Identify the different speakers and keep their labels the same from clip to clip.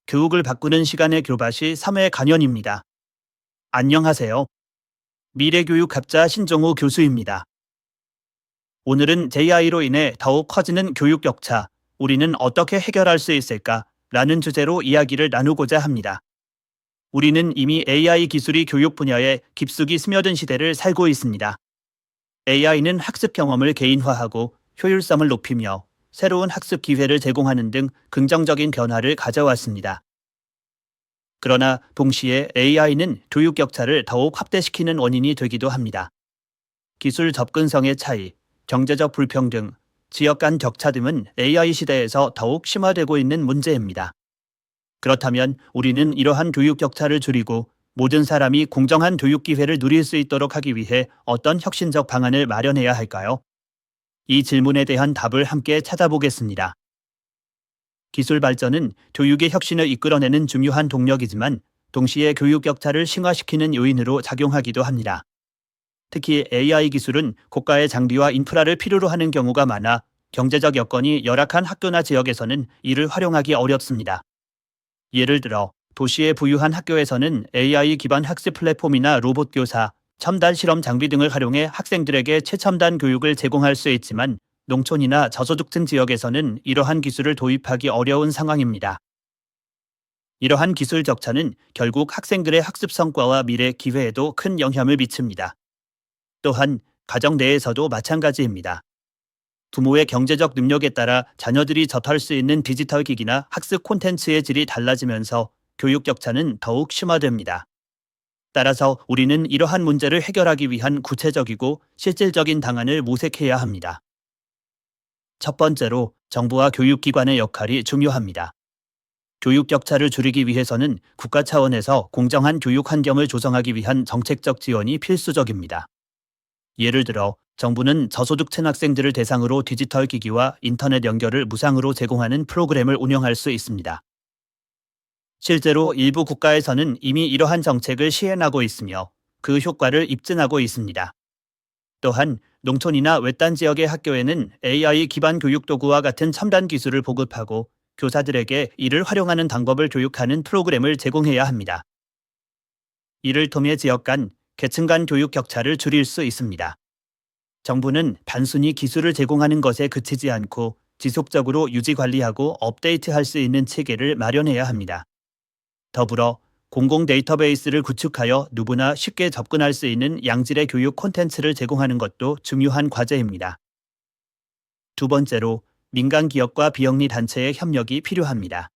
Speaker 1: 교육을 바꾸는 시간의 교밭이 3회 간연입니다. 안녕하세요. 미래교육학자 신종우 교수입니다. 오늘은 AI로 인해 더욱 커지는 교육 격차, 우리는 어떻게 해결할 수 있을까? 라는 주제로 이야기를 나누고자 합니다. 우리는 이미 AI 기술이 교육 분야에 깊숙이 스며든 시대를 살고 있습니다. AI는 학습 경험을 개인화하고 효율성을 높이며 새로운 학습 기회를 제공하는 등 긍정적인 변화를 가져왔습니다. 그러나 동시에 AI는 교육 격차를 더욱 확대시키는 원인이 되기도 합니다. 기술 접근성의 차이, 경제적 불평등, 지역 간 격차 등은 AI 시대에서 더욱 심화되고 있는 문제입니다. 그렇다면 우리는 이러한 교육 격차를 줄이고 모든 사람이 공정한 교육 기회를 누릴 수 있도록 하기 위해 어떤 혁신적 방안을 마련해야 할까요? 이 질문에 대한 답을 함께 찾아보겠습니다. 기술 발전은 교육의 혁신을 이끌어내는 중요한 동력이지만 동시에 교육 격차를 심화시키는 요인으로 작용하기도 합니다. 특히 AI 기술은 고가의 장비와 인프라를 필요로 하는 경우가 많아 경제적 여건이 열악한 학교나 지역에서는 이를 활용하기 어렵습니다. 예를 들어 도시의 부유한 학교에서는 AI 기반 학습 플랫폼이나 로봇 교사, 첨단 실험 장비 등을 활용해 학생들에게 최첨단 교육을 제공할 수 있지만 농촌이나 저소득층 지역에서는 이러한 기술을 도입하기 어려운 상황입니다. 이러한 기술 격차는 결국 학생들의 학습 성과와 미래 기회에도 큰 영향을 미칩니다. 또한 가정 내에서도 마찬가지입니다. 부모의 경제적 능력에 따라 자녀들이 접할 수 있는 디지털 기기나 학습 콘텐츠의 질이 달라지면서 교육 격차는 더욱 심화됩니다. 따라서 우리는 이러한 문제를 해결하기 위한 구체적이고 실질적인 방안을 모색해야 합니다. 첫 번째로 정부와 교육기관의 역할이 중요합니다. 교육 격차를 줄이기 위해서는 국가 차원에서 공정한 교육 환경을 조성하기 위한 정책적 지원이 필수적입니다. 예를 들어 정부는 저소득층 학생들을 대상으로 디지털 기기와 인터넷 연결을 무상으로 제공하는 프로그램을 운영할 수 있습니다. 실제로 일부 국가에서는 이미 이러한 정책을 시행하고 있으며 그 효과를 입증하고 있습니다. 또한 농촌이나 외딴 지역의 학교에는 AI 기반 교육 도구와 같은 첨단 기술을 보급하고 교사들에게 이를 활용하는 방법을 교육하는 프로그램을 제공해야 합니다. 이를 통해 지역 간, 계층 간 교육 격차를 줄일 수 있습니다. 정부는 단순히 기술을 제공하는 것에 그치지 않고 지속적으로 유지 관리하고 업데이트할 수 있는 체계를 마련해야 합니다. 더불어 공공 데이터베이스를 구축하여 누구나 쉽게 접근할 수 있는 양질의 교육 콘텐츠를 제공하는 것도 중요한 과제입니다. 두 번째로 민간 기업과 비영리 단체의 협력이 필요합니다.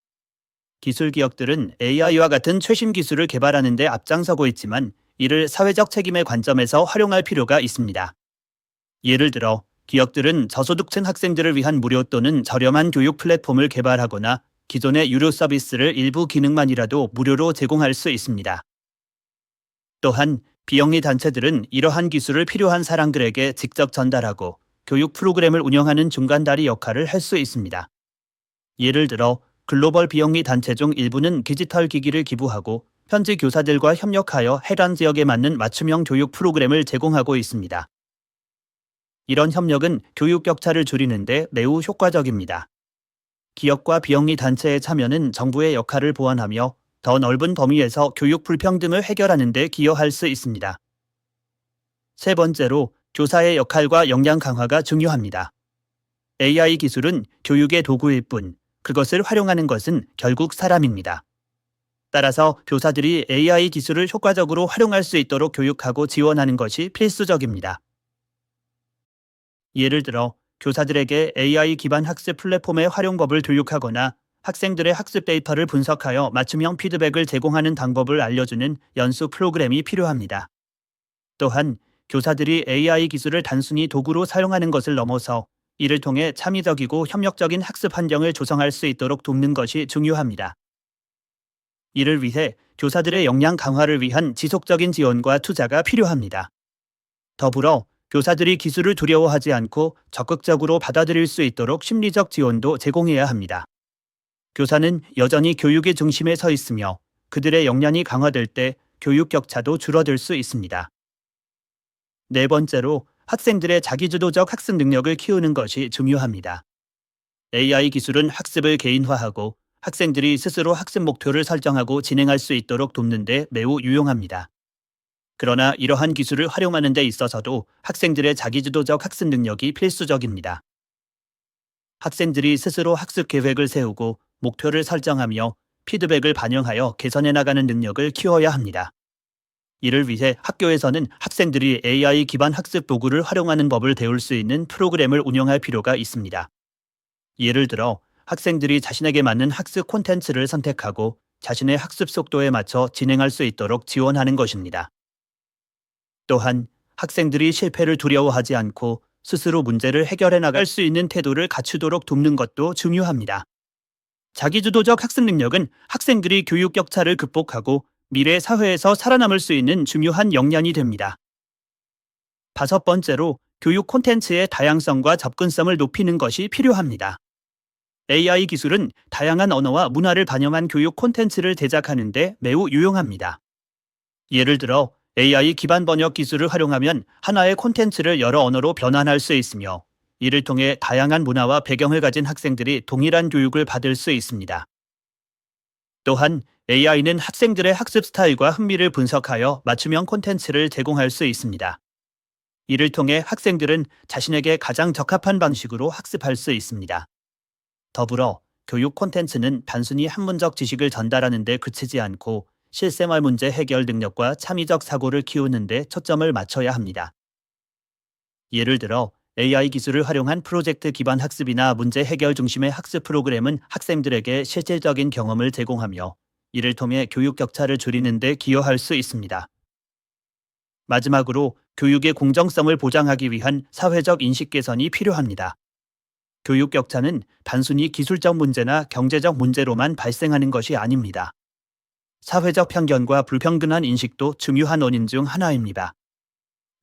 Speaker 1: 기술 기업들은 AI와 같은 최신 기술을 개발하는 데 앞장서고 있지만 이를 사회적 책임의 관점에서 활용할 필요가 있습니다. 예를 들어 기업들은 저소득층 학생들을 위한 무료 또는 저렴한 교육 플랫폼을 개발하거나 기존의 유료 서비스를 일부 기능만이라도 무료로 제공할 수 있습니다. 또한 비영리 단체들은 이러한 기술을 필요한 사람들에게 직접 전달하고 교육 프로그램을 운영하는 중간다리 역할을 할 수 있습니다. 예를 들어 글로벌 비영리 단체 중 일부는 디지털 기기를 기부하고 현지 교사들과 협력하여 해당 지역에 맞는 맞춤형 교육 프로그램을 제공하고 있습니다. 이런 협력은 교육 격차를 줄이는 데 매우 효과적입니다. 기업과 비영리 단체의 참여는 정부의 역할을 보완하며 더 넓은 범위에서 교육 불평등을 해결하는 데 기여할 수 있습니다. 세 번째로 교사의 역할과 역량 강화가 중요합니다. AI 기술은 교육의 도구일 뿐 그것을 활용하는 것은 결국 사람입니다. 따라서 교사들이 AI 기술을 효과적으로 활용할 수 있도록 교육하고 지원하는 것이 필수적입니다. 예를 들어 교사들에게 AI 기반 학습 플랫폼의 활용법을 교육하거나 학생들의 학습 데이터를 분석하여 맞춤형 피드백을 제공하는 방법을 알려주는 연수 프로그램이 필요합니다. 또한 교사들이 AI 기술을 단순히 도구로 사용하는 것을 넘어서 이를 통해 창의적이고 협력적인 학습 환경을 조성할 수 있도록 돕는 것이 중요합니다. 이를 위해 교사들의 역량 강화를 위한 지속적인 지원과 투자가 필요합니다. 더불어 교사들이 기술을 두려워하지 않고 적극적으로 받아들일 수 있도록 심리적 지원도 제공해야 합니다. 교사는 여전히 교육의 중심에 서 있으며 그들의 역량이 강화될 때 교육 격차도 줄어들 수 있습니다. 네 번째로 학생들의 자기주도적 학습 능력을 키우는 것이 중요합니다. AI 기술은 학습을 개인화하고 학생들이 스스로 학습 목표를 설정하고 진행할 수 있도록 돕는 데 매우 유용합니다. 그러나 이러한 기술을 활용하는 데 있어서도 학생들의 자기주도적 학습 능력이 필수적입니다. 학생들이 스스로 학습 계획을 세우고 목표를 설정하며 피드백을 반영하여 개선해 나가는 능력을 키워야 합니다. 이를 위해 학교에서는 학생들이 AI 기반 학습 도구를 활용하는 법을 배울 수 있는 프로그램을 운영할 필요가 있습니다. 예를 들어 학생들이 자신에게 맞는 학습 콘텐츠를 선택하고 자신의 학습 속도에 맞춰 진행할 수 있도록 지원하는 것입니다. 또한 학생들이 실패를 두려워하지 않고 스스로 문제를 해결해 나갈 수 있는 태도를 갖추도록 돕는 것도 중요합니다. 자기주도적 학습 능력은 학생들이 교육 격차를 극복하고 미래 사회에서 살아남을 수 있는 중요한 역량이 됩니다. 5번째로 교육 콘텐츠의 다양성과 접근성을 높이는 것이 필요합니다. AI 기술은 다양한 언어와 문화를 반영한 교육 콘텐츠를 제작하는 데 매우 유용합니다. 예를 들어 AI 기반 번역 기술을 활용하면 하나의 콘텐츠를 여러 언어로 변환할 수 있으며 이를 통해 다양한 문화와 배경을 가진 학생들이 동일한 교육을 받을 수 있습니다. 또한 AI는 학생들의 학습 스타일과 흥미를 분석하여 맞춤형 콘텐츠를 제공할 수 있습니다. 이를 통해 학생들은 자신에게 가장 적합한 방식으로 학습할 수 있습니다. 더불어 교육 콘텐츠는 단순히 학문적 지식을 전달하는 데 그치지 않고 실생활 문제 해결 능력과 창의적 사고를 키우는 데 초점을 맞춰야 합니다. 예를 들어 AI 기술을 활용한 프로젝트 기반 학습이나 문제 해결 중심의 학습 프로그램은 학생들에게 실질적인 경험을 제공하며 이를 통해 교육 격차를 줄이는 데 기여할 수 있습니다. 마지막으로 교육의 공정성을 보장하기 위한 사회적 인식 개선이 필요합니다. 교육 격차는 단순히 기술적 문제나 경제적 문제로만 발생하는 것이 아닙니다. 사회적 편견과 불평등한 인식도 중요한 원인 중 하나입니다.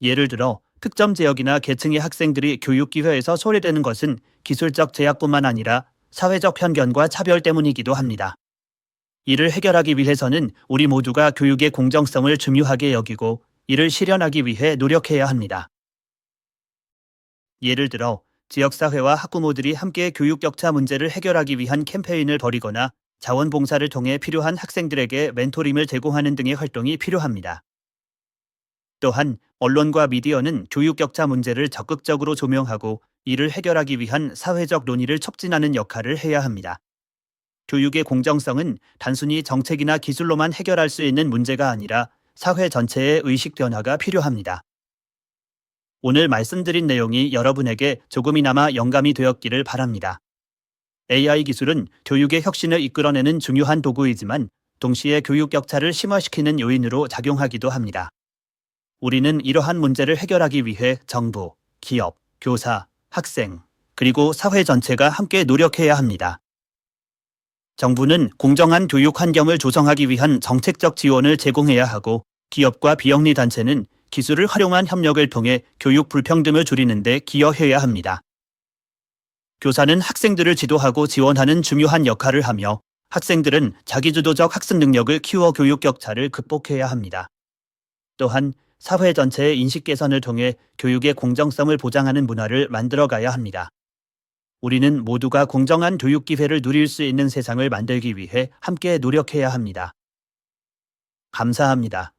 Speaker 1: 예를 들어 특정 지역이나 계층의 학생들이 교육 기회에서 소외되는 것은 기술적 제약뿐만 아니라 사회적 편견과 차별 때문이기도 합니다. 이를 해결하기 위해서는 우리 모두가 교육의 공정성을 중요하게 여기고 이를 실현하기 위해 노력해야 합니다. 예를 들어 지역사회와 학부모들이 함께 교육 격차 문제를 해결하기 위한 캠페인을 벌이거나 자원봉사를 통해 필요한 학생들에게 멘토링을 제공하는 등의 활동이 필요합니다. 또한 언론과 미디어는 교육 격차 문제를 적극적으로 조명하고 이를 해결하기 위한 사회적 논의를 촉진하는 역할을 해야 합니다. 교육의 공정성은 단순히 정책이나 기술로만 해결할 수 있는 문제가 아니라 사회 전체의 의식 변화가 필요합니다. 오늘 말씀드린 내용이 여러분에게 조금이나마 영감이 되었기를 바랍니다. AI 기술은 교육의 혁신을 이끌어내는 중요한 도구이지만 동시에 교육 격차를 심화시키는 요인으로 작용하기도 합니다. 우리는 이러한 문제를 해결하기 위해 정부, 기업, 교사, 학생, 그리고 사회 전체가 함께 노력해야 합니다. 정부는 공정한 교육 환경을 조성하기 위한 정책적 지원을 제공해야 하고 기업과 비영리 단체는 기술을 활용한 협력을 통해 교육 불평등을 줄이는 데 기여해야 합니다. 교사는 학생들을 지도하고 지원하는 중요한 역할을 하며 학생들은 자기주도적 학습 능력을 키워 교육 격차를 극복해야 합니다. 또한 사회 전체의 인식 개선을 통해 교육의 공정성을 보장하는 문화를 만들어가야 합니다. 우리는 모두가 공정한 교육 기회를 누릴 수 있는 세상을 만들기 위해 함께 노력해야 합니다. 감사합니다.